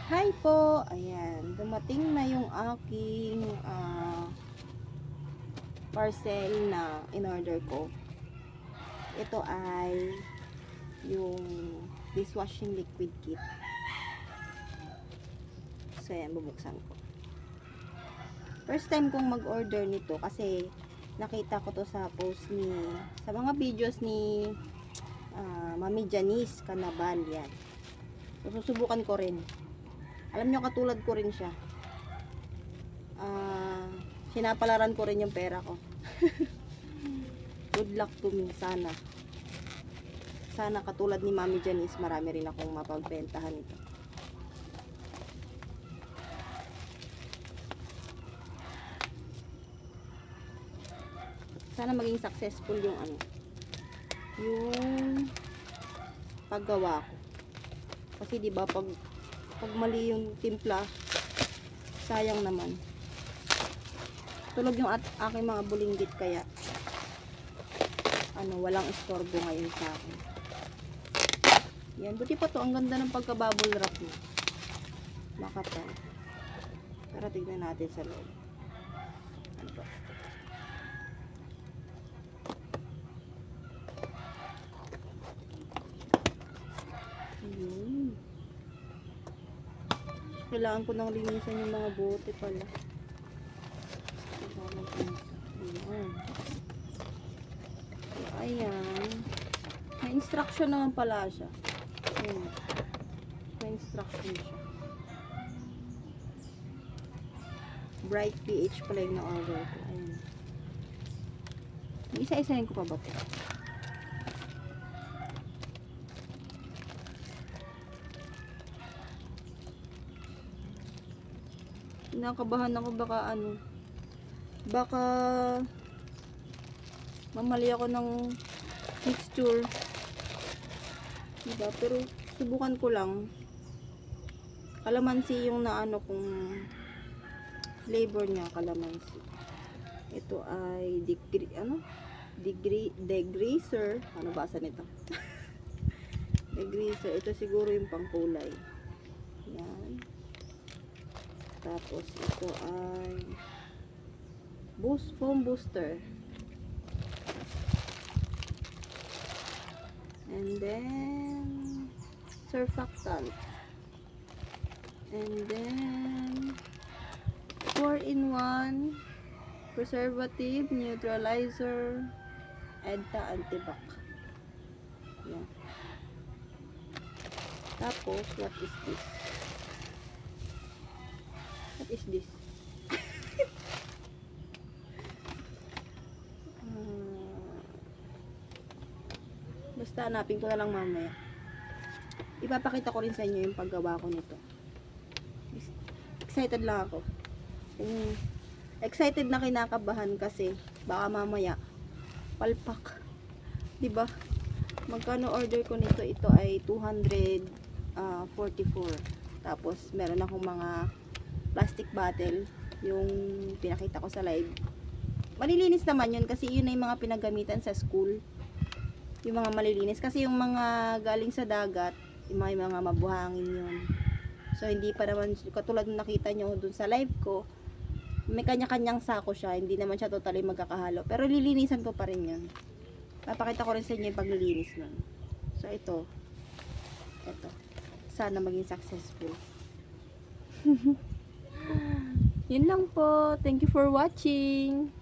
Hi po! Ayan, dumating na yung aking parcel na in-order ko. Ito ay yung dishwashing liquid kit. So, ayan, bubuksan ko. First time kong mag-order nito kasi nakita ko to sa post sa mga videos ni Mami Janice Canabal, yan. So, susubukan ko rin. Alam nyo, katulad ko rin siya. Sinapalaran ko rin yung pera ko. Good luck to me, sana. Sana katulad ni Mami Janice, marami rin akong mapagbentahan ito. Sana maging successful yung yung paggawa ko. Kasi 'di ba pag mali yung timpla, sayang naman. Tulog yung aking mga bulinggit, kaya walang istorbo ngayon sa akin. Yan, buti pa to, ang ganda ng pagka-bubble wrap niya. Makapal. Pero tignan natin sa loob. Ano ba? Kailangan ko nang linisan yung mga bote pala. Ayan. May instruction naman pala siya. Ayan. May instruction siya. Bright pH pala yung na-order ko. Ayan. Isa-isahin ko pa ba ito? Nakabahan ako, baka mamali ako ng mixture, diba? Pero subukan ko lang. Kalamansi yung kung flavor niya, kalamansi. Ito ay degreaser. Ano basa nito? Degreaser. Ito siguro yung pangkulay. Yan. Tapos ito ay foam booster. And then surfactant. And then 4-in-1 preservative, neutralizer, EDTA antibac. Yan. Tapos what is this? What is this? Basta hanapin ko na lang mamaya. Ipapakita ko rin sa inyo yung paggawa ko nito. Excited lang ako. Excited na kinakabahan kasi baka mamaya palpak. 'Di ba? Magkano order ko nito? Ito ay 244. Tapos meron akong mga plastic bottle, yung pinakita ko sa live. Malilinis naman yun kasi yun ay mga pinagamitan sa school. Yung mga malilinis kasi yung mga galing sa dagat, yung mga mabuhangin yun. So hindi pa naman katulad ng nakita nyo dun sa live ko, may kanya-kanyang sako siya, hindi naman siya totally magkakahalo, pero lilinisan ko pa rin yun. Papakita ko rin sa inyo yung paglilinis nun. So ito sana maging successful. Yun lang po. Thank you for watching.